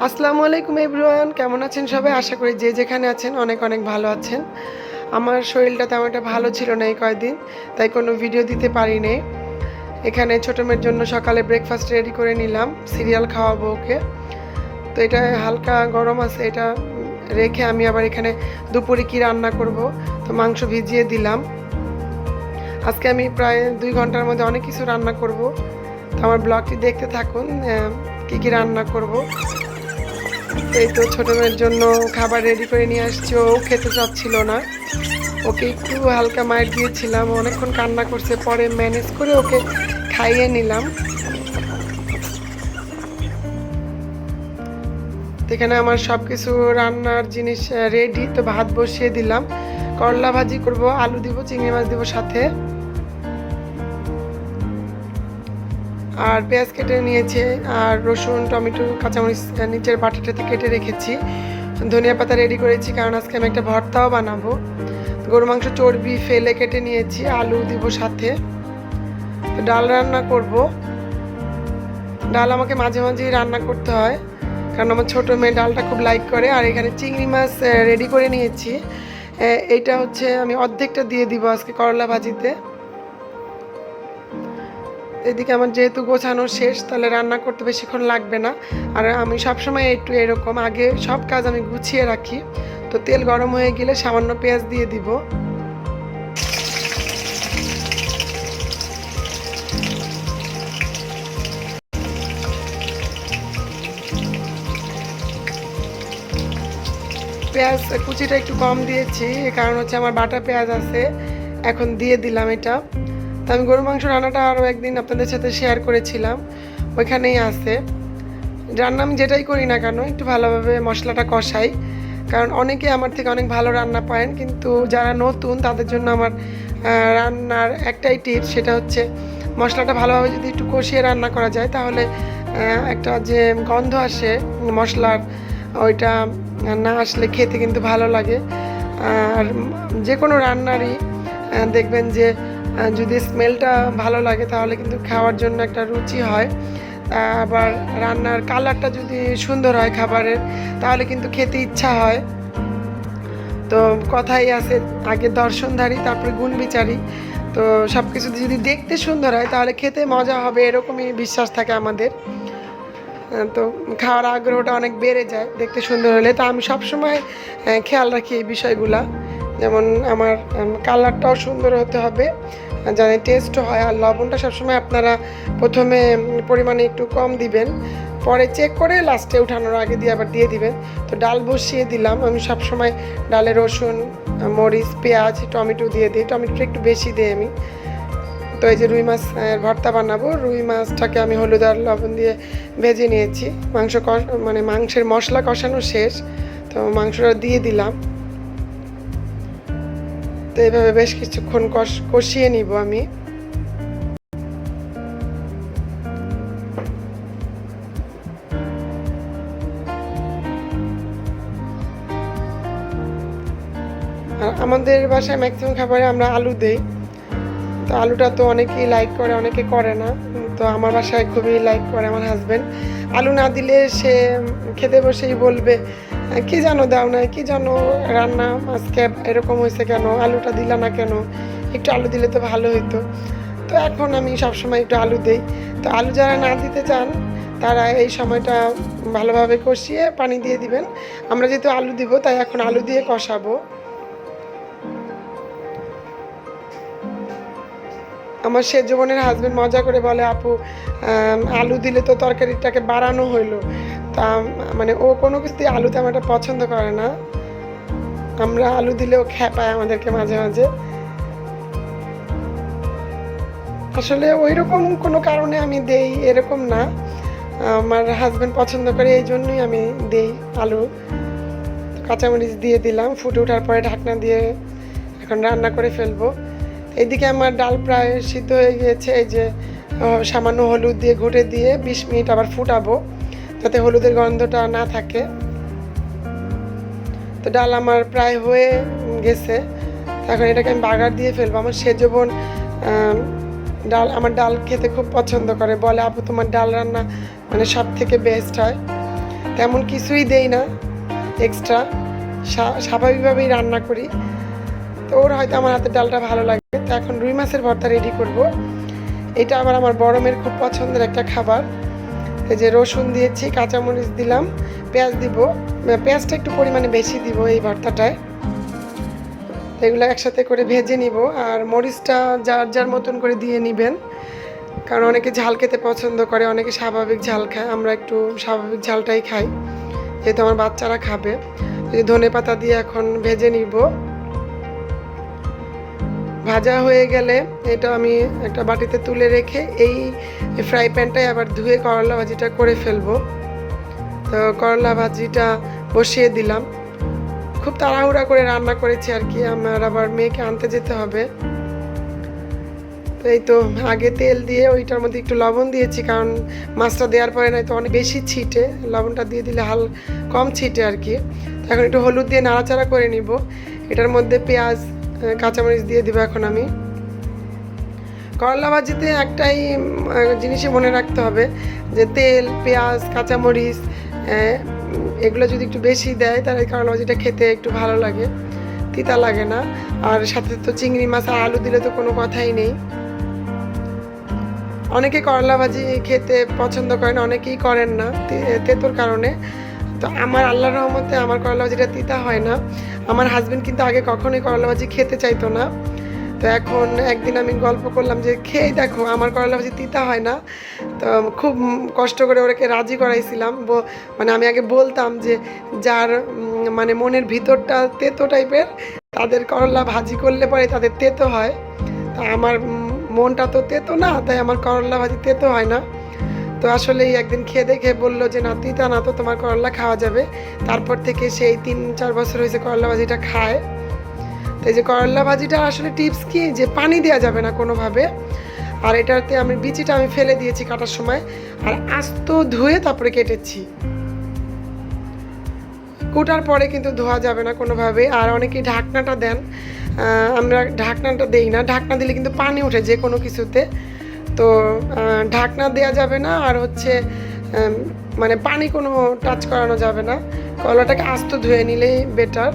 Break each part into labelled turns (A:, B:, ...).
A: আসসালামু আলাইকুম এভরিওয়ান, কেমন আছেন সবাই? আশা করি যে যেখানে আছেন অনেক অনেক ভালো আছেন। আমার শরীরটা তেমন একটা ভালো ছিল না এই কয়েকদিন, তাই কোনো ভিডিও দিতে পারিনি। এখানে ছোটো মেয়ের জন্য সকালে ব্রেকফাস্ট রেডি করে নিলাম, সিরিয়াল খাওয়াবো ওকে। তো এটা হালকা গরম আছে, এটা রেখে আমি আবার এখানে দুপুরে কি রান্না করব, তো মাংস ভিজিয়ে দিলাম। আজকে আমি প্রায় 2 ঘন্টার মধ্যে অনেক কিছু রান্না করব, তো আমার ব্লগটি দেখতে থাকুন কি কি রান্না করব। এই তো ছোটো মেয়ের জন্য খাবার রেডি করে নিয়ে আসছি, ও খেতে চাচ্ছিল না, ওকে একটু হালকা মাইর দিয়েছিলাম, অনেকক্ষণ কান্না করছে, পরে ম্যানেজ করে ওকে খাইয়ে নিলাম। এখানে আমার সব কিছু রান্নার জিনিস রেডি, তো ভাত বসিয়ে দিলাম, করলা ভাজি করব, আলু দিব, চিংড়ি মাছ দিব সাথে, আর পেঁয়াজ কেটে নিয়েছে, আর রসুন টমেটো কাঁচামরিচ নিচের বাটিটাতে কেটে রেখেছি, ধনিয়া পাতা রেডি করেছি কারণ আজকে আমি একটা ভর্তাও বানাবো। গরু মাংস চর্বি ফেলে কেটে নিয়েছি, আলু দিব সাথে। তো ডাল রান্না করব, ডাল আমাকে মাঝে মাঝেই রান্না করতে হয় কারণ আমার ছোটো মেয়ে ডালটা খুব লাইক করে। আর এখানে চিংড়ি মাছ রেডি করে নিয়েছি, এইটা হচ্ছে আমি অর্ধেকটা দিয়ে দিব আজকে করলা ভাজিতে। এদিকে আমার যেহেতু গোছানো শেষ, তাহলে রান্না করতে বেশিক্ষণ লাগবে না। আর আমি সবসময় একটু এরকম আগে সব কাজ আমি গুছিয়ে রাখি। তো তেল গরম হয়ে গেলে সামান্য পেঁয়াজ দিয়ে দিব, পেঁয়াজ কুচিটা একটু কম দিয়েছি, কারণ হচ্ছে আমার বাটা পেঁয়াজ আছে, এখন দিয়ে দিলাম এটা। তো আমি গরু মাংস রান্নাটা আরও একদিন আপনাদের সাথে শেয়ার করেছিলাম, ওইখানেই আছে। রান্না আমি যেটাই করি না কেন একটু ভালোভাবে মশলাটা কষাই, কারণ অনেকে আমার থেকে অনেক ভালো রান্না পারেন, কিন্তু যারা নতুন তাদের জন্য আমার রান্নার একটাই টিপস, সেটা হচ্ছে মশলাটা ভালোভাবে যদি একটু কষিয়ে রান্না করা যায়, তাহলে একটা যে গন্ধ আসে মশলার, ওইটা না আসলে খেতে কিন্তু ভালো লাগে। আর যে কোনো রান্নারই দেখবেন যে যদি স্মেলটা ভালো লাগে তাহলে কিন্তু খাওয়ার জন্য একটা রুচি হয়। আবার রান্নার কালারটা যদি সুন্দর হয় খাবারের, তাহলে কিন্তু খেতে ইচ্ছা হয়। তো কথাই আছে, আগে দর্শনধারী তারপরে গুণ বিচারী। তো সব কিছু যদি দেখতে সুন্দর হয় তাহলে খেতে মজা হবে, এরকমই বিশ্বাস থাকে আমাদের। তো খাওয়ার আগ্রহটা অনেক বেড়ে যায় দেখতে সুন্দর হলে। তো আমি সবসময় খেয়াল রাখি এই বিষয়গুলা, যেমন আমার কালারটাও সুন্দর হতে হবে, যাতে টেস্টও হয়। আর লবণটা সবসময় আপনারা প্রথমে পরিমাণে একটু কম দিবেন, পরে চেক করে লাস্টে উঠানোর আগে দিয়ে আবার দিয়ে দিবেন। তো ডাল বসিয়ে দিলাম, আমি সবসময় ডালে রসুন মরিচ পেঁয়াজ টমেটো দিয়ে দিই, টমেটোটা একটু বেশি দিই আমি। তো এই যে রুই মাছ ভর্তা বানাবো, রুই মাছটাকে আমি হলুদ আর লবণ দিয়ে ভেজে নিয়েছি, মাংসের মশলা কষানো শেষ, তো মাংসটা দিয়ে দিলাম। তো এইভাবে বেশ কিছুক্ষণ কষিয়ে নিব আমি। আর আমাদের বাসায় ম্যাক্সিমাম খাবারে আমরা আলু দেই, তো আলুটা তো অনেকেই লাইক করে অনেকে করে না, তো আমার বাসায় খুবই লাইক করে আমার হাজব্যান্ড। আলু না দিলে সে খেতে বসেই বলবে কি জানো দাও না, কি জানো রান্না আজকে এরকম হয়েছে কেন, আলুটা দিলা না কেন, একটু আলু দিলে তো ভালো হইতো। তো এখন আমি সবসময় একটু আলু দেই। তো আলু যারা না দিতে চান তারা এই সময়টা ভালোভাবে কষিয়ে পানি দিয়ে দিবেন। আমরা যেহেতু আলু দিব তাই এখন আলু দিয়ে কষাবো। আমার সেজ বোনের হাজব্যান্ড মজা করে বলে, আপু আলু দিলে তো তরকারিটাকে বাড়ানো হইলো। তা মানে ও কোনো কিছুতেই আলু তেমন পছন্দ করে না, আমরা আলু দিলেও খেপায় আমাদেরকে মাঝে মাঝে। আসলে ওই রকম কোনো কারণে আমি দেই এরকম না, আমার হাজব্যান্ড পছন্দ করে এই জন্যই আমি দেই আলু। কাঁচামরিচ দিয়ে দিলাম, ফুটে ওঠার পরে ঢাকনা দিয়ে এখন রান্না করে ফেলবো। এদিকে আমার ডাল প্রায় সিদ্ধ হয়ে গিয়েছে, এই যে সামান্য হলুদ দিয়ে ঘুটে দিয়ে 20 মিনিট আবার ফুটাবো যাতে হলুদের গন্ধটা না থাকে। তো ডাল আমার প্রায় হয়ে গেছে, এখন এটাকে আমি বাগার দিয়ে ফেলবো। আমার সেজ বোন আমার ডাল খেতে খুব পছন্দ করে, বলে আপু তোমার ডাল রান্না সব থেকে বেস্ট হয়। তেমন কিছুই দেই না এক্সট্রা, স্বাভাবিকভাবেই রান্না করি। তো ওর হয়তো আমার হাতের ডালটা ভালো লাগে। তো এখন রুই মাছের ভর্তা রেডি করব। এটা আবার আমার বড় মেয়ের খুব পছন্দের একটা খাবার। এই যে রসুন দিয়েছি, কাঁচামরিচ দিলাম, পেঁয়াজ দিব, পেঁয়াজটা একটু পরিমাণে বেশি দিব এই ভর্তাটায়। এগুলো একসাথে করে ভেজে নিব। আর মরিচটা যার যার মতন করে দিয়ে নেবেন, কারণ অনেকে ঝাল খেতে পছন্দ করে, অনেকে স্বাভাবিক ঝাল খায়, আমরা একটু স্বাভাবিক ঝালটাই খাই যেহেতু আমার বাচ্চারা খাবে। ধনে পাতা দিয়ে এখন ভেজে নিব। ভাজা হয়ে গেলে এটা আমি একটা বাটিতে তুলে রেখে এই ফ্রাই প্যানটাই আবার ধুয়ে করলা ভাজিটা করে ফেলবো। তো করলা ভাজিটা বসিয়ে দিলাম। খুব তাড়াহুড়া করে রান্না করেছি আর কি, আমার আবার মেয়েকে আনতে যেতে হবে। তো এই তো আগে তেল দিয়ে ওইটার মধ্যে একটু লবণ দিয়েছি, কারণ মাছটা দেওয়ার পরে নয় তো অনেক বেশি ছিটে, লবণটা দিয়ে দিলে কম ছিটে আর কি। তো এখন একটু হলুদ দিয়ে নাড়াচাড়া করে নিব। এটার মধ্যে পেঁয়াজ কাঁচামরিচ দিয়ে দিব এখন আমি। করলা ভাজিতে একটাই জিনিসই মনে রাখতে হবে যে তেল, পেঁয়াজ, কাঁচামরিচ এগুলো যদি একটু বেশি দেয় তাহলে করলা ভাজিটা খেতে একটু ভালো লাগে, তিতা লাগে না। আর সাথে তো চিংড়ি মাছ আর আলু দিলে তো কোনো কথাই নেই। অনেকে করলা ভাজি খেতে পছন্দ করেন, অনেকেই করেন না তেঁতোর কারণে। তো আমার আল্লাহর রহমতে আমার করলা ভাজিটা তিতা হয় না। আমার হাজবেন্ড কিন্তু আগে কখনোই করলা ভাজি খেতে চাইতো না। তো এখন একদিন আমি গল্প করলাম যে খেয়ে দেখো আমার করলা ভাজি তিতা হয় না। তো খুব কষ্ট করে ওরাকে রাজি করাইছিলাম। মানে আমি আগে বলতাম যে যার মানে মনের ভিতরটা তেতো টাইপের তাদের করলা ভাজি করলে পরে তাদের তেতো হয়। তা আমার মনটা তো তেতো না, তাই আমার করলা ভাজি তেতো হয় না। তো আসলেই একদিন খেয়ে দেখে বললো যে না তিতা না, তো তোমার করলা খাওয়া যাবে। তারপর থেকে সেই 3-4 বছর হয়েছে করলা ভাজিটা খায়। তো এই যে করলা ভাজিটা আসলে টিপস কি, যে পানি দেওয়া যাবে না কোনোভাবে। আর এটাতে আমি বিচিটা আমি ফেলে দিয়েছি কাটার সময়, আর আস্ত ধুয়ে তারপরে কেটেছি। কুটার পরে কিন্তু ধোয়া যাবে না কোনোভাবে। আর অনেকেই ঢাকনাটা দেন, আমরা ঢাকনাটা দেই না। ঢাকনা দিলে কিন্তু পানি ওঠে যে কোনো কিছুতে। তো ঢাকনা দেওয়া যাবে না। আর হচ্ছে মানে পানি কোনো টাচ করানো যাবে না। কলাটাকে আস্ত ধুয়ে নিলেই বেটার,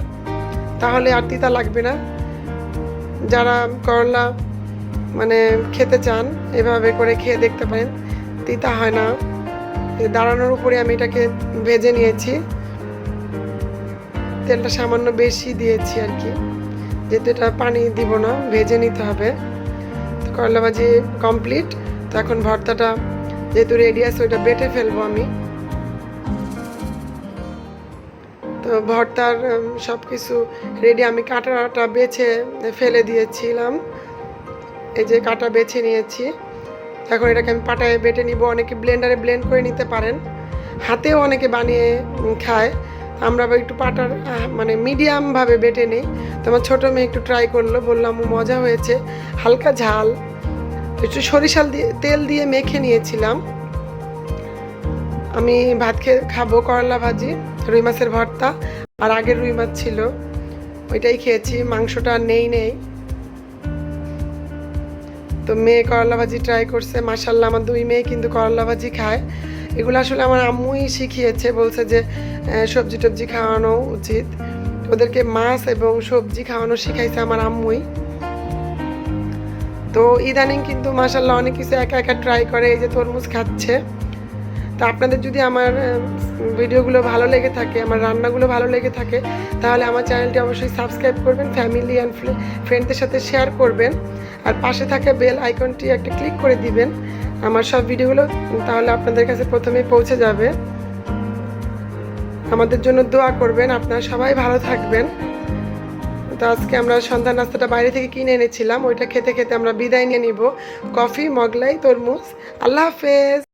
A: তাহলে আর তিতা লাগবে না। যারা করলা মানে খেতে চান এভাবে করে খেয়ে দেখতে পারেন, তিতা হয় না। দাঁড়ানোর উপরে আমি এটাকে ভেজে নিয়েছি, তেলটা সামান্য বেশি দিয়েছি আর কি, যেহেতু এটা পানি দিব না, ভেজে নিতে হবে। তো করলা ভাজি কমপ্লিট। তো এখন ভর্তাটা যেহেতু রেডি আছে ওইটা বেটে ফেলবো আমি। তো ভর্তার সব কিছু রেডি, আমি কাঁটাটা বেছে ফেলে দিয়েছিলাম। এই যে কাঁটা বেছে নিয়েছি। এখন এটাকে আমি পাটায় বেটে নিব। অনেকে ব্লেন্ডারে ব্লেন্ড করে নিতে পারেন, হাতেও অনেকে বানিয়ে খায়। আমরা আবার একটু পাটার মানে মিডিয়ামভাবে বেটে নিই। তো আমার ছোটো মেয়ে একটু ট্রাই করলো, বললাম মজা হয়েছে, হালকা ঝাল। একটু সরিষার তেল দিয়ে মেখে নিয়েছিলাম। আমি ভাত খাবো করলা ভাজি, রুই মাছের ভর্তা, আর আগের রুই মাছ ছিল ওইটাই খেয়েছি, মাংসটা নেই। তো মেয়ে করলা ভাজি ট্রাই করছে, মাশাল্লাহ আমার 2 মেয়ে কিন্তু করলা ভাজি খায়। এগুলো আসলে আমার আম্মুই শিখিয়েছে, বলছে যে সবজি টবজি খাওয়ানো উচিত। ওদেরকে মাছ এবং সবজি খাওয়ানো শিখাইছে আমার আম্মুই। তো ইদানিং কিন্তু মাশাল্লাহ অনেক কিছু একা একা ট্রাই করে, এই যে তরমুজ খাচ্ছে। তো আপনাদের যদি আমার ভিডিওগুলো ভালো লেগে থাকে, আমার রান্নাগুলো ভালো লেগে থাকে, তাহলে আমার চ্যানেলটি অবশ্যই সাবস্ক্রাইব করবেন, ফ্যামিলি অ্যান্ড ফ্রেন্ডদের সাথে শেয়ার করবেন, আর পাশে থাকা বেল আইকনটি একটা ক্লিক করে দিবেন আমার সব ভিডিওগুলো, তাহলে আপনাদের কাছে প্রথমেই পৌঁছে যাবে। আমাদের জন্য দোয়া করবেন, আপনারা সবাই ভালো থাকবেন। তো আজকে আমরা সন্ধ্যা নাস্তাটা বাইরে থেকে কিনে এনেছিলাম, ওইটা খেতে খেতে আমরা বিদায় নিয়ে নিব। কফি, মগলাই, তরমুজ। আল্লাহ হাফেজ।